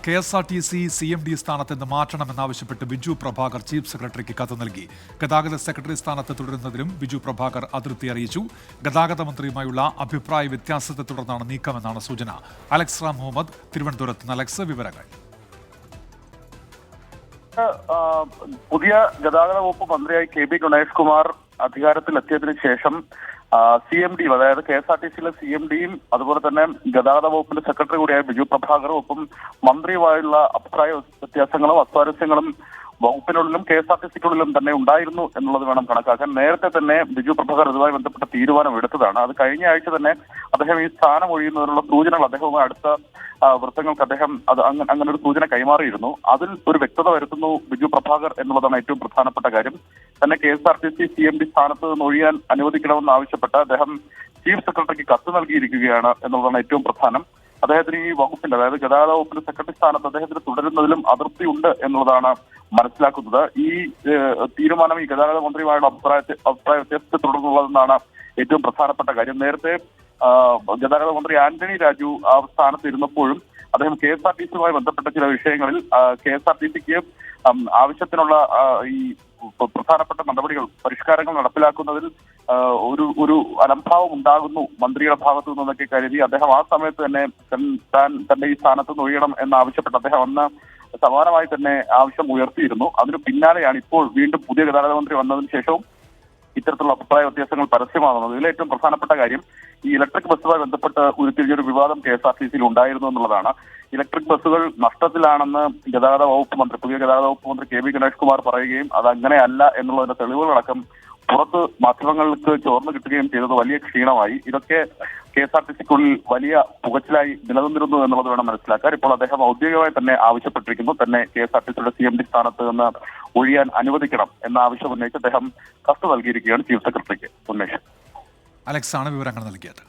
KSRTC CMD സ്ഥാനത്ത് നിന്ന് മാറ്റണമെന്നാവശ്യപ്പെട്ട് Biju Prabhakar chief സെക്രട്ടറിക്ക് കത്ത് നൽകി. ഗതാഗത സെക്രട്ടറി സ്ഥാനത്ത് തുടരുന്നതിലും ബിജു പ്രഭാകർ അതൃപ്തി അറിയിച്ചു. ഗതാഗത മന്ത്രിയുമായുള്ള അഭിപ്രായ വ്യത്യാസത്തെ തുടർന്നാണ് നീക്കമെന്നാണ് സൂചന. അലക്സ് റാം മുഹമ്മദ് തിരുവനന്തപുരത്ത്. അലക്സ്, വിവരങ്ങൾ. പുതിയ ഗതാഗത വകുപ്പ് മന്ത്രിയായി KB ഗണേഷ് കുമാർ അധികാരത്തിലെത്തിയതിനു ശേഷം CMD, അതായത് KSRTCയിലെ CMDയും അതുപോലെ തന്നെ ഗതാഗത വകുപ്പിന്റെ സെക്രട്ടറി കൂടിയായ ബിജു പ്രഭാകറും ഒപ്പം മന്ത്രിയുമായുള്ള അഭിപ്രായ വ്യത്യാസങ്ങളും അസ്വാരസ്യങ്ങളും വകുപ്പിനുള്ളിലും KSRTCക്കുള്ളിലും തന്നെ ഉണ്ടായിരുന്നു എന്നുള്ളത് വേണം കണക്കാക്കാൻ. നേരത്തെ തന്നെ ബിജു പ്രഭാകർ ഇതുമായി ബന്ധപ്പെട്ട തീരുമാനം എടുത്തതാണ്. അത് കഴിഞ്ഞ ആഴ്ച തന്നെ അദ്ദേഹം ഈ സ്ഥാനം ഒഴിയുന്നതിനുള്ള സൂചനകൾ അദ്ദേഹവുമായി അടുത്ത വൃത്തങ്ങൾക്ക് അദ്ദേഹം അങ്ങനെ ഒരു സൂചന കൈമാറിയിരുന്നു. അതിൽ ഒരു വ്യക്തത വരുത്തുന്നു ബിജു പ്രഭാകർ എന്നുള്ളതാണ് ഏറ്റവും പ്രധാനപ്പെട്ട കാര്യം. തന്നെ KSRTC CMD സ്ഥാനത്ത് നിന്ന് ഒഴിയാൻ അനുവദിക്കണമെന്ന് ആവശ്യപ്പെട്ട് അദ്ദേഹം ചീഫ് സെക്രട്ടറിക്ക് കത്ത് നൽകിയിരിക്കുകയാണ് എന്നുള്ളതാണ് ഏറ്റവും പ്രധാനം. അദ്ദേഹത്തിന് ഈ വകുപ്പിന്റെ, അതായത് ഗതാഗത വകുപ്പിന്റെ സെക്രട്ടറി സ്ഥാനത്ത് അദ്ദേഹത്തിന് തുടരുന്നതിലും അതൃപ്തി ഉണ്ട് എന്നുള്ളതാണ് മനസ്സിലാക്കുന്നത്. ഈ തീരുമാനം ഈ ഗതാഗത മന്ത്രിയുമായുള്ള അഭിപ്രായ വ്യത്യാസത്തെ തുടർന്നുള്ളതെന്നാണ് ഏറ്റവും പ്രധാനപ്പെട്ട കാര്യം. നേരത്തെ ഗതാഗത മന്ത്രി ആന്റണി രാജു ആ സ്ഥാനത്ത് ഇരുന്നപ്പോഴും അദ്ദേഹം KSRTCയുമായി ബന്ധപ്പെട്ട ചില വിഷയങ്ങളിൽ KSRTCക്ക് ആവശ്യത്തിനുള്ള ഈ പ്രധാനപ്പെട്ട നടപടികൾ, പരിഷ്കാരങ്ങൾ നടപ്പിലാക്കുന്നതിൽ ഒരു അലംഭാവം ഉണ്ടാകുന്നു മന്ത്രിയുടെ ഭാഗത്തു നിന്നൊക്കെ കരുതി അദ്ദേഹം ആ സമയത്ത് തന്നെ തന്റെ ഈ സ്ഥാനത്ത് നിന്ന് ഒഴിയണം എന്നാവശ്യപ്പെട്ട് അദ്ദേഹം അന്ന് സമാനമായി തന്നെ ആവശ്യം ഉയർത്തിയിരുന്നു. അതിന് പിന്നാലെയാണ് ഇപ്പോൾ വീണ്ടും പുതിയ ഗതാഗത മന്ത്രി വന്നതിന് ശേഷവും ഇത്തരത്തിലുള്ള അഭിപ്രായ വ്യത്യാസങ്ങൾ പരസ്യമാകുന്നത്. ഇതിൽ ഏറ്റവും പ്രധാനപ്പെട്ട കാര്യം ഈ ഇലക്ട്രിക് ബസ്സുമായി ബന്ധപ്പെട്ട് ഉരുത്തിരിഞ്ഞൊരു വിവാദം KSRTCയിൽ ഉണ്ടായിരുന്നു എന്നുള്ളതാണ്. ഇലക്ട്രിക് ബസ്സുകൾ നഷ്ടത്തിലാണെന്ന് പുതിയ ഗതാഗത വകുപ്പ് മന്ത്രി KB ഗണേഷ് കുമാർ പറയുകയും അത് അങ്ങനെയല്ല എന്നുള്ളതിന്റെ തെളിവുകളടക്കം പുറത്ത് മാധ്യമങ്ങൾക്ക് ചോർന്നു കിട്ടുകയും ചെയ്തത് വലിയ ക്ഷീണമായി. ഇതൊക്കെ KSRTCക്കുള്ളിൽ വലിയ പുകച്ചിലായി നിലനിന്നിരുന്നു എന്നുള്ളത് വേണം മനസ്സിലാക്കാൻ. ഇപ്പോൾ അദ്ദേഹം ഔദ്യോഗികമായി തന്നെ ആവശ്യപ്പെട്ടിരിക്കുന്നു. തന്നെ KSRTCയുടെ CMD സ്ഥാനത്ത് നിന്ന് ഒഴിയാൻ അനുവദിക്കണം എന്ന ആവശ്യം ഉന്നയിച്ച് അദ്ദേഹം കത്ത് നൽകിയിരിക്കുകയാണ് ചീഫ് സെക്രട്ടറിക്ക്. ഉന്മേഷ്. അലക്സാണ് വിവരങ്ങൾ നൽകിയത്.